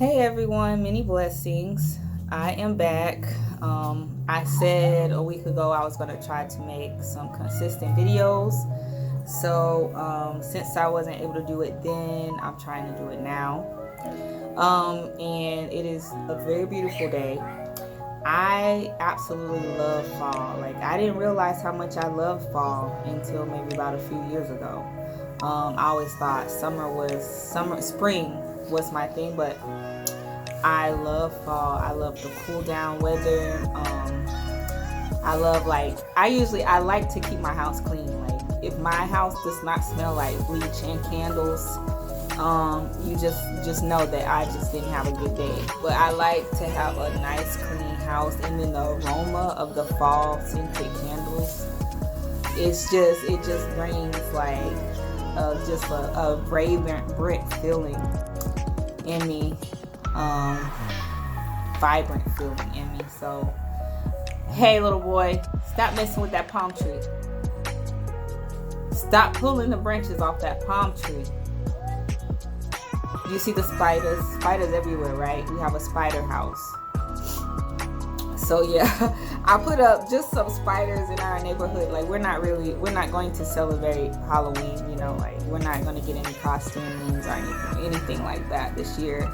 Hey everyone, many blessings. I am back. I said a week ago I was going to try to make some consistent videos. So, since I wasn't able to do it then, I'm trying to do it now. And it is a very beautiful day. I absolutely love fall. Like, I didn't realize how much I love fall until maybe about a few years ago. I always thought spring was my thing, but I love fall. I love the cool down weather. I love I like to keep my house clean. Like if my house does not smell like bleach and candles, you just know that I just didn't have a good day. But I like to have a nice clean house, and then the aroma of the fall scented candles. It just brings like just a vibrant feeling in me. um, Vibrant feeling in me. So, hey, little boy, stop messing with that palm tree. Stop pulling the branches off that palm tree. You see the spiders? Spiders everywhere, right? We have a spider house. So yeah, I put up just some spiders in our neighborhood. Like we're not going to celebrate Halloween. Like we're not going to get any costumes or anything like that this year.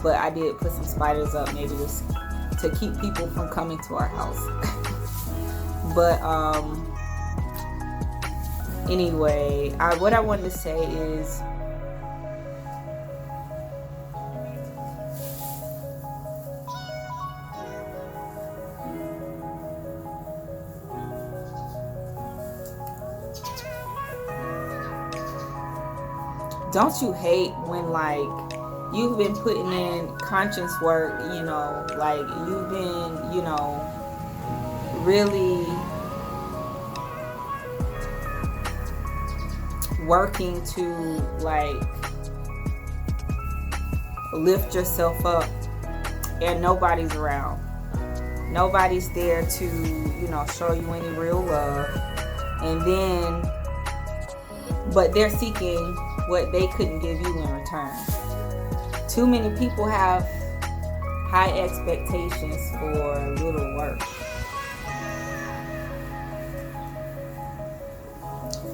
But I did put some spiders up, maybe just to keep people from coming to our house. But anyway, what I wanted to say is, don't you hate when you've been putting in conscience work, like you've been, really working to lift yourself up, and nobody's around. Nobody's there to, show you any real love. And then, but they're seeking what they couldn't give you in return. Too many people have high expectations for little work.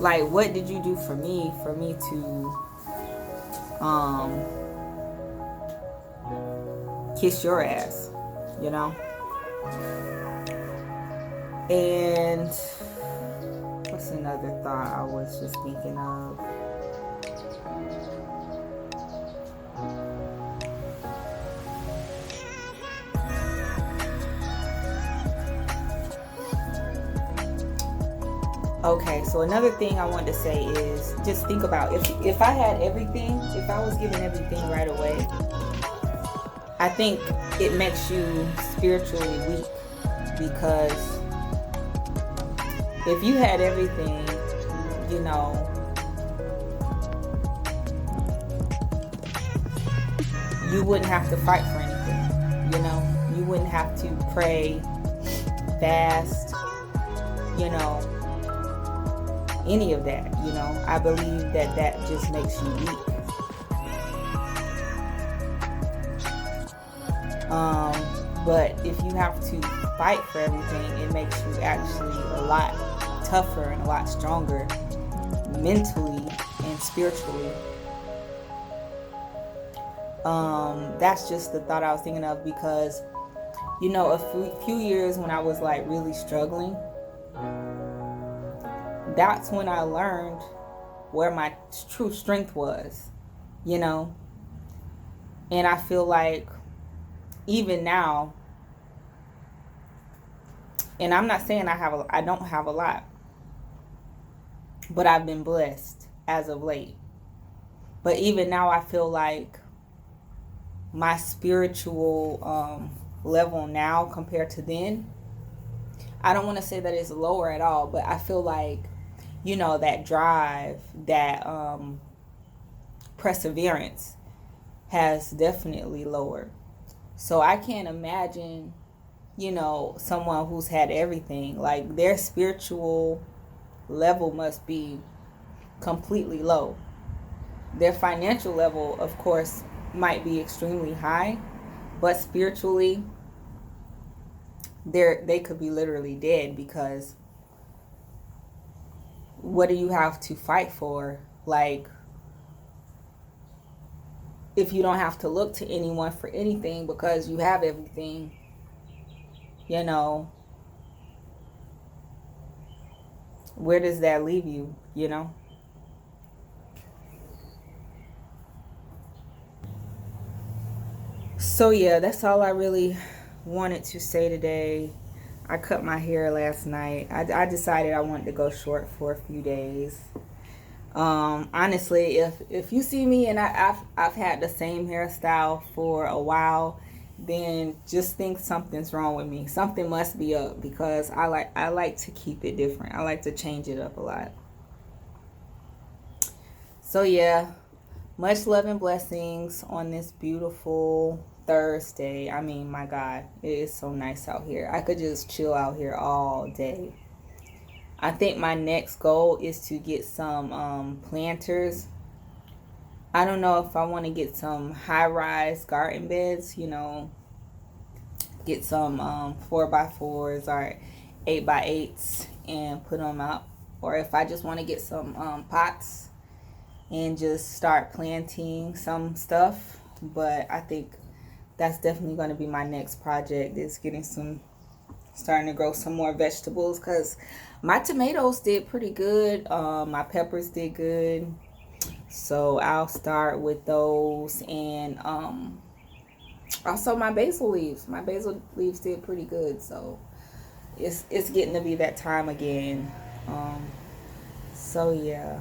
Like, what did you do for me to kiss your ass, And what's another thought I was just thinking of? Okay, so another thing I wanted to say is just think about if I had everything, if I was given everything right away, I think it makes you spiritually weak, because if you had everything, you wouldn't have to fight for anything, you wouldn't have to pray, fast, any of that. I believe that just makes you weak. But if you have to fight for everything, it makes you actually a lot tougher and a lot stronger mentally and spiritually. That's just the thought I was thinking of, because a few years when I was really struggling, that's when I learned where my true strength was, and I feel like even now, and I'm not saying I don't have a lot, but I've been blessed as of late. But even now, I feel like my spiritual level now compared to then, I don't want to say that it's lower at all, but I feel like, that drive, that perseverance has definitely lowered. So I can't imagine, someone who's had everything, like their spiritual level must be completely low. Their financial level, of course, might be extremely high, but spiritually, they could be literally dead, because what do you have to fight for? Like, if you don't have to look to anyone for anything because you have everything, you know, where does that leave you, you know? So yeah, that's all I really wanted to say today. I cut my hair last night. I decided I wanted to go short for a few days. Honestly, if you see me and I've had the same hairstyle for a while, then just think something's wrong with me. Something must be up, because I like to keep it different. I like to change it up a lot. So yeah, much love and blessings on this beautiful Thursday. I mean, my God, it is so nice out here. I could just chill out here all day. I think my next goal is to get some planters. I don't know if I want to get some high-rise garden beds, get some 4x4s or 8x8s and put them out. Or if I just want to get some pots and just start planting some stuff. But I think that's definitely going to be my next project, is starting to grow some more vegetables, because my tomatoes did pretty good. My peppers did good. So I'll start with those. And also my basil leaves. My basil leaves did pretty good. So it's getting to be that time again. So yeah.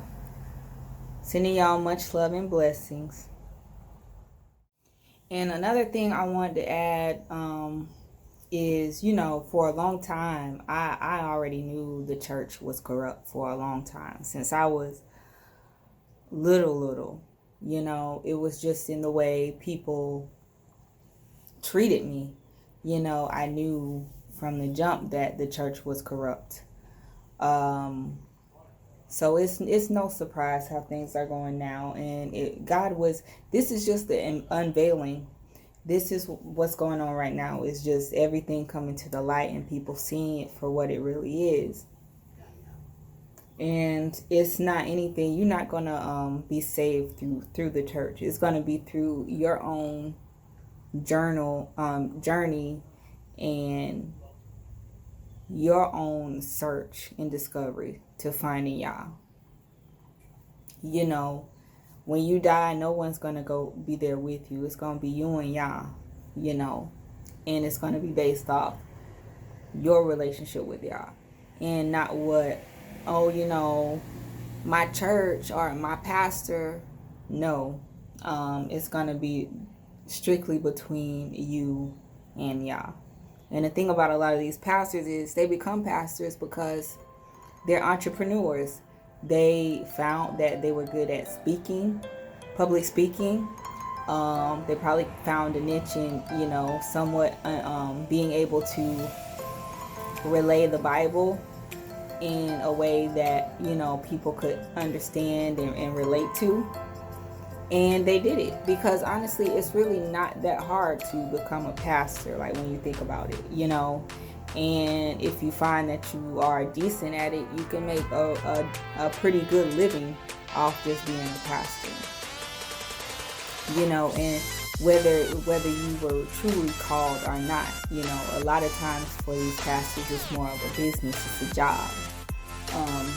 Sending y'all much love and blessings. And another thing I wanted to add is, for a long time, I already knew the church was corrupt for a long time. Since I was little. It was just in the way people treated me. I knew from the jump that the church was corrupt. So it's no surprise how things are going now. And this is just the unveiling. This is what's going on right now. It's just everything coming to the light and people seeing it for what it really is. And it's not anything. You're not going to be saved through the church. It's going to be through your own journey and your own search and discovery to finding Yah. When you die, no one's going to go be there with you. It's going to be you and Yah, and it's going to be based off your relationship with Yah, and not my church or my pastor. No, it's going to be strictly between you and Yah. And the thing about a lot of these pastors is they become pastors because they're entrepreneurs. They found that they were good at public speaking. They probably found a niche in, somewhat being able to relay the Bible in a way that, people could understand and relate to. And they did it because honestly, it's really not that hard to become a pastor, like when you think about it, And if you find that you are decent at it, you can make a pretty good living off just being a pastor. And whether you were truly called or not, a lot of times for these pastors, it's more of a business, it's a job,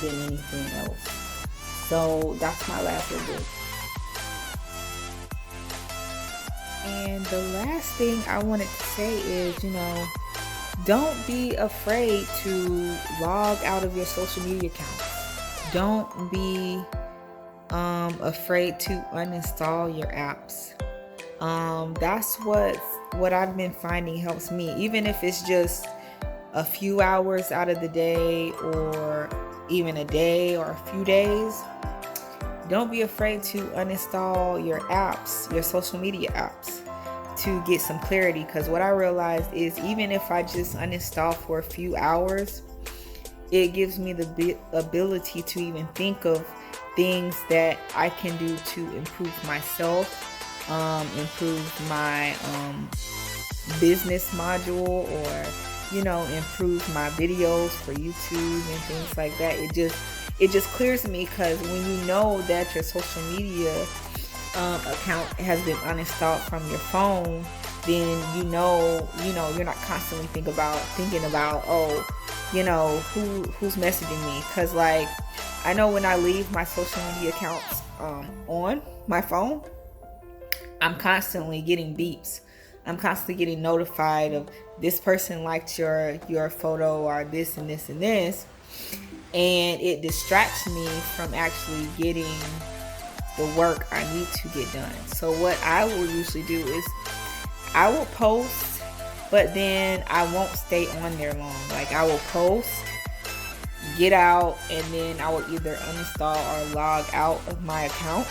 than anything else. So that's my last little bit. And the last thing I wanted to say is, don't be afraid to log out of your social media accounts. Don't be afraid to uninstall your apps. That's what I've been finding helps me, even if it's just a few hours out of the day or even a day or a few days. Don't be afraid to uninstall your apps, your social media apps, to get some clarity. Because what I realized is even if I just uninstall for a few hours, it gives me the ability to even think of things that I can do to improve myself improve my business module, or improve my videos for YouTube and things like that. It just clears me, because when you know that your social media account has been uninstalled from your phone, then you're not constantly thinking about, oh, who's messaging me. Because like, I know when I leave my social media accounts on my phone, I'm constantly getting beeps. I'm constantly getting notified of this person liked your photo, or this and this and this, and it distracts me from actually getting the work I need to get done. So what I will usually do is I will post, but then I won't stay on there long. Like, I will post, get out, and then I will either uninstall or log out of my accounts,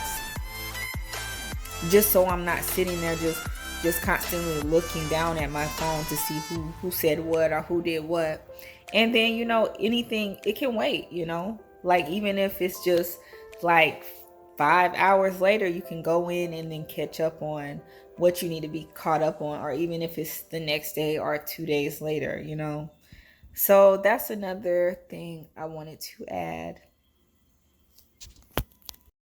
just so I'm not sitting there just constantly looking down at my phone to see who said what or who did what. And then anything, it can wait. Like, even if it's just like 5 hours later, you can go in and then catch up on what you need to be caught up on, or even if it's the next day or 2 days later. So that's another thing I wanted to add.